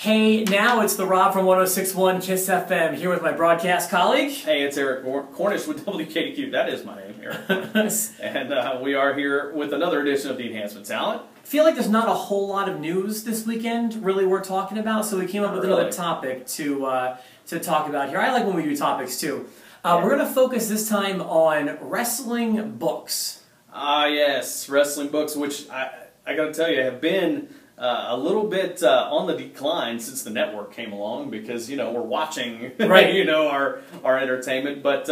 Hey, now it's the Rob from 106.1 KISS FM here with my broadcast colleague. Hey, it's Eric Cornish with WKDQ. That is my name, Eric Cornish. And we are here with another edition of the Enhancement Talent. I feel like there's not a whole lot of news this weekend really worth talking about, so we came up with another topic to talk about here. I like when we do topics too. We're going to focus this time on wrestling books. Yes, wrestling books, which I got to tell you have been a little bit on the decline since the network came along because, you know, we're watching, right. you know, our entertainment. But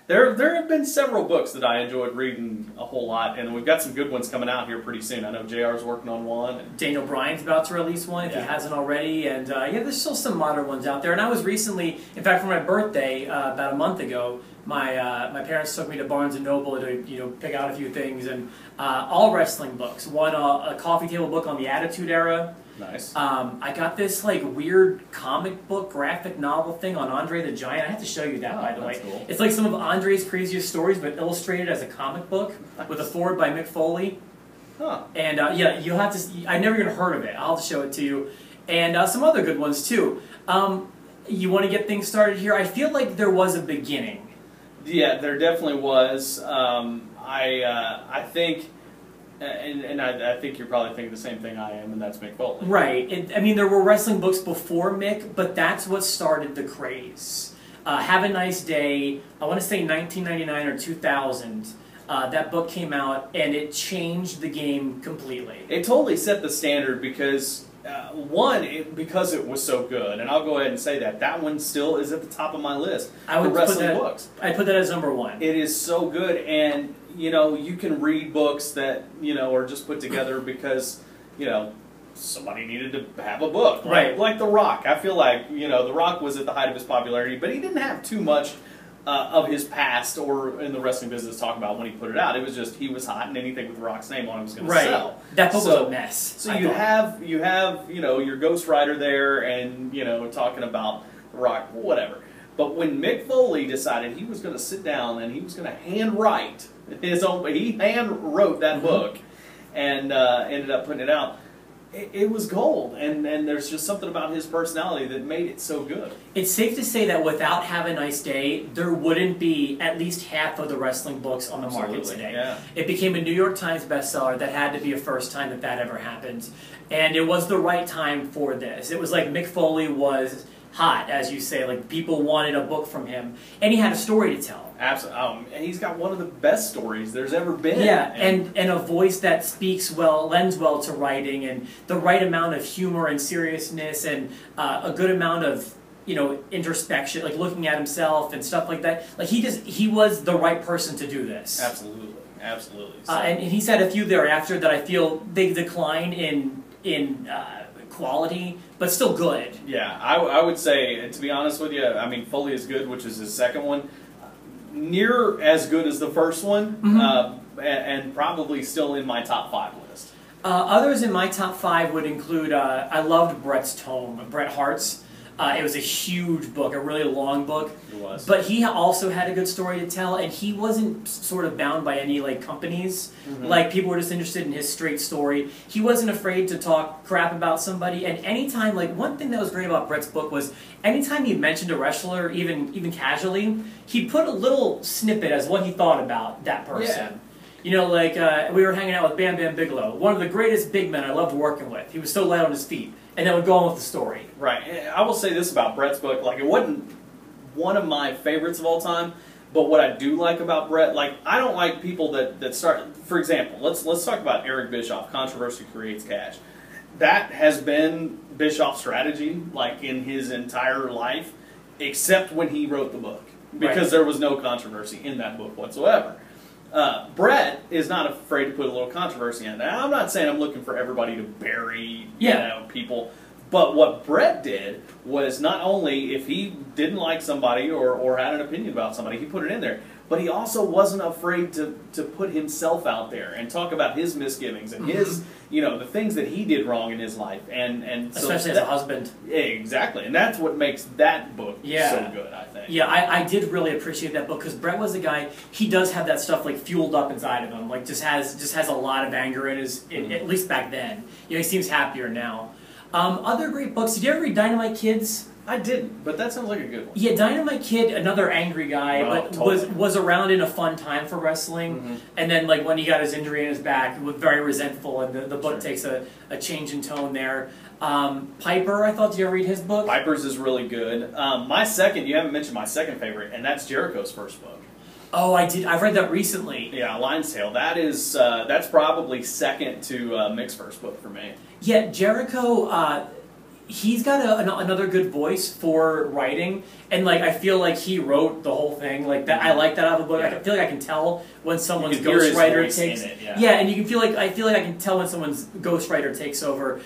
there have been several books that I enjoyed reading a whole lot, and we've got some good ones coming out here pretty soon. I know JR's working on one. Daniel Bryan's about to release one if he hasn't already. And yeah, there's still some modern ones out there. And I was recently, in fact, for my birthday about a month ago, my parents took me to Barnes & Noble to pick out a few things, and all wrestling books. One a coffee table book on the Attitude Era. Nice. I got this like weird comic book graphic novel thing on Andre the Giant. I have to show you that, by the way. Cool. It's like some of Andre's craziest stories, but illustrated as a comic book with a foreword by Mick Foley. Huh. And yeah, you'll have to. I've never even heard of it. I'll have to show it to you, and some other good ones too. You want to get things started here? I feel like there was a beginning. Yeah, there definitely was. I think, and I think you're probably thinking the same thing I am, and that's Mick Foley. Right. I mean, there were wrestling books before Mick, but that's what started the craze. Have a Nice Day, I want to say 1999 or 2000, that book came out, and it changed the game completely. It totally set the standard because, because it was so good, and I'll go ahead and say that one still is at the top of my list for wrestling books. I'd put that as number one. It is so good, and you can read books that are just put together because somebody needed to have a book, right? Like The Rock. I feel like The Rock was at the height of his popularity, but he didn't have too much of his past or in the wrestling business to talk about when he put it out. It was just he was hot, and anything with The Rock's name on it was going to sell. That book was a mess. So you have your Ghost Rider there, and talking about The Rock, whatever. But when Mick Foley decided he was going to sit down and he was going to handwrite his own, he hand wrote that book, and ended up putting it out. It was gold, and there's just something about his personality that made it so good. It's safe to say that without Have a Nice Day, there wouldn't be at least half of the wrestling books on the market today. Yeah. It became a New York Times bestseller. That had to be a first time that ever happened. And it was the right time for this. It was like Mick Foley was hot, as you say. Like, people wanted a book from him. And he had a story to tell. Absolutely. He's got one of the best stories there's ever been. Yeah, and a voice that speaks well, lends well to writing, and the right amount of humor and seriousness, and a good amount of introspection, like looking at himself and stuff like that. Like he was the right person to do this. Absolutely, absolutely. So. And he's had a few thereafter that I feel they decline in quality, but still good. Yeah, I would say, to be honest with you, I mean, Foley is Good, which is his second one. Near as good as the first one, and probably still in my top 5 list. Others in my top 5 would include, I loved Bret's tome, Bret Hart's. It was a huge book, a really long book. It was. But he also had a good story to tell, and he wasn't sort of bound by any companies. Like, people were just interested in his straight story. He wasn't afraid to talk crap about somebody, and anytime, one thing that was great about Bret's book was anytime he mentioned a wrestler, even casually, he put a little snippet as what he thought about that person. Yeah. We were hanging out with Bam Bam Bigelow, one of the greatest big men I loved working with. He was so light on his feet. And then would go on with the story. Right. I will say this about Bret's book. It wasn't one of my favorites of all time, but what I do like about Bret, I don't like people that start, for example, let's talk about Eric Bischoff, controversy creates cash. That has been Bischoff's strategy, in his entire life, except when he wrote the book. Because there was no controversy in that book whatsoever. Bret is not afraid to put a little controversy in. Now, I'm not saying I'm looking for everybody to bury people, but what Bret did was not only if he didn't like somebody or had an opinion about somebody, he put it in there, but he also wasn't afraid to put himself out there and talk about his misgivings and his, the things that he did wrong in his life. And especially as a husband. Yeah, exactly. And that's what makes that book so good, I think. Yeah, I did really appreciate that book because Bret was a guy, he does have that stuff fueled up inside of him. Just has a lot of anger in his, at least back then. He seems happier now. Other great books. Did you ever read Dynamite Kids? I didn't, but that sounds like a good one. Yeah, Dynamite Kid, another angry guy, but totally. was around in a fun time for wrestling. And then, like, when he got his injury in his back, he was very resentful, and the book takes a change in tone there. Piper, I thought, did you ever read his book? Piper's is really good. My second, you haven't mentioned my second favorite, and that's Jericho's first book. Oh, I did. I've read that recently. Yeah, Lion's Tale. That is, that's probably second to Mick's first book for me. Yeah, Jericho, he's got another good voice for writing, and like I feel like he wrote the whole thing. Like that, I like that out of the book. Yeah. I feel like I can tell when someone's You can hear his ghostwriter voice takes. in it, yeah, and you can feel like I feel like I can tell when someone's ghostwriter takes over.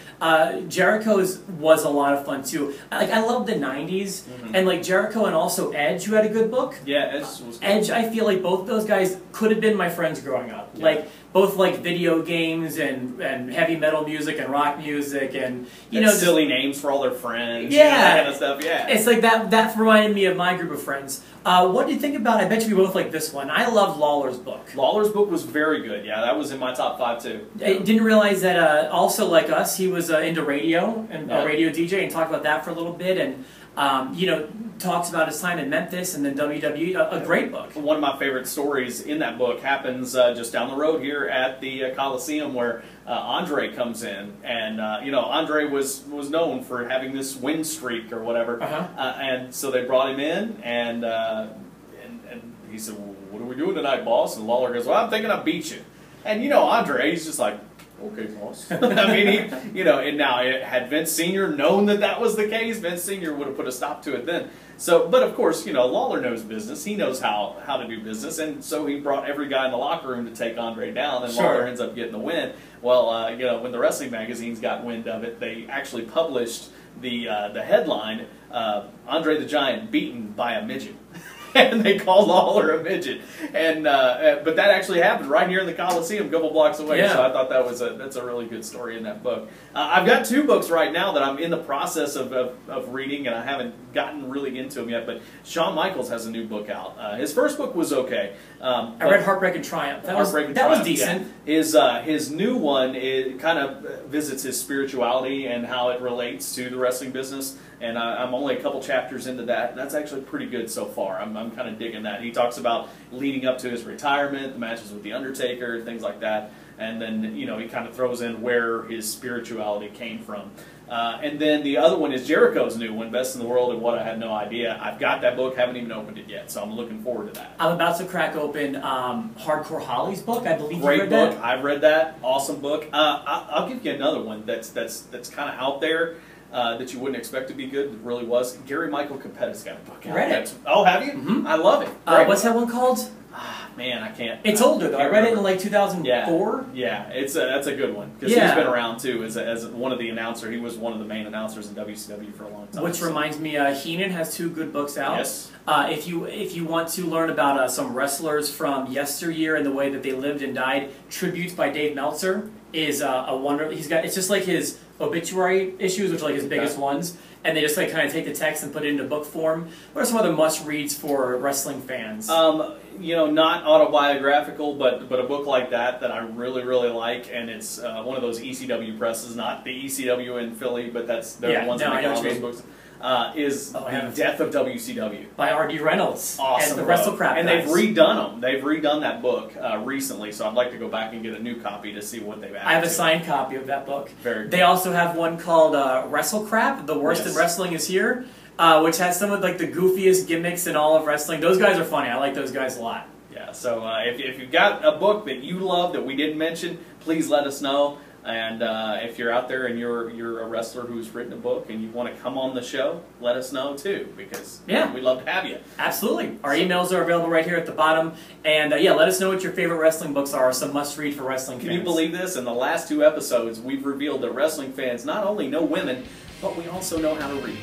Jericho's was a lot of fun too. Like I love the '90s, and like Jericho and also Edge, who had a good book. Yeah, Edge was good. Edge, I feel like both of those guys could have been my friends growing up. Yeah. Like both like video games and heavy metal music and rock music and you know silly names for all their friends. Yeah, you know, that kind of stuff. Yeah, it's like that. That reminded me of my group of friends. What do you think about? I bet you we both like this one. I loved Lawler's book. Lawler's book was very good. Yeah, that was in my top 5 too. I didn't realize that. Also, like us, he was into radio and a radio DJ, and talked about that for a little bit, and you know, talks about his time in Memphis and then WWE. A great book. One of my favorite stories in that book happens just down the road here at the Coliseum, where Andre comes in, and you know, Andre was known for having this win streak or whatever, and so they brought him in, and he said, well, "What are we doing tonight, boss?" And Lawler goes, "Well, I'm thinking I beat you," and you know, Andre, he's just like, "Okay, boss." I mean, he, you know, and now had Vince Sr. known that was the case, Vince Sr. would have put a stop to it then. So, but of course, you know, Lawler knows business. He knows how to do business, and so he brought every guy in the locker room to take Andre down, and Lawler ends up getting the win. Well, you know, when the wrestling magazines got wind of it, they actually published the headline, "Andre the Giant beaten by a midget." And they called Lawler a midget, and but that actually happened right here in the Coliseum, a couple blocks away. Yeah. So I thought that's a really good story in that book. I've got 2 books right now that I'm in the process of reading, and I haven't gotten really into them yet. But Shawn Michaels has a new book out. His first book was okay. I read Heartbreak and Triumph. That was decent. Yeah. His new one, it kind of visits his spirituality and how it relates to the wrestling business. And I'm only a couple chapters into that. That's actually pretty good so far. I'm kind of digging that. He talks about leading up to his retirement, the matches with The Undertaker, things like that. And then, you know, he kind of throws in where his spirituality came from. And then the other one is Jericho's new one, Best in the World and What I Had No Idea. I've got that book, haven't even opened it yet, so I'm looking forward to that. I'm about to crack open Hardcore Holly's book. I believe you read Great book. that. I've read that. Awesome book. I'll give you another one that's kind of out there. That you wouldn't expect to be good, it really was. Gary Michael Capetta's got a book out. Read it. Oh, have you? Mm-hmm. I love it. What's that one called? Man, I can't. It's older though. I read it in like 2004. Yeah, that's a good one because he's been around too as one of the announcers. He was one of the main announcers in WCW for a long time. Which reminds me, Heenan has 2 good books out. Yes. If you want to learn about some wrestlers from yesteryear and the way that they lived and died, Tributes by Dave Meltzer is a wonder. It's just like his obituary issues, which are like his biggest ones, and they just like kind of take the text and put it into book form. What are some other must-reads for wrestling fans? You know, not autobiographical, but a book like that I really, really like, and it's one of those ECW presses, not the ECW in Philly, but they're the ones that make all those books. Is The Death of WCW by R.D. Reynolds. Awesome. And the WrestleCrap and guys. they've redone them. They've redone that book recently, so I'd like to go back and get a new copy to see what they've added. I have a signed copy of that book. Very cool. They also have one called WrestleCrap, The Worst in Wrestling is Here, which has some of like the goofiest gimmicks in all of wrestling. Those guys are funny. I like those guys a lot. Yeah, so if you've got a book that you love that we didn't mention, please let us know. And if you're out there and you're a wrestler who's written a book and you want to come on the show, let us know too, because we'd love to have you. Absolutely. Our emails are available right here at the bottom. And let us know what your favorite wrestling books are, some must-read for wrestling fans. Can you believe this? In the last 2 episodes, we've revealed that wrestling fans not only know women, but we also know how to read.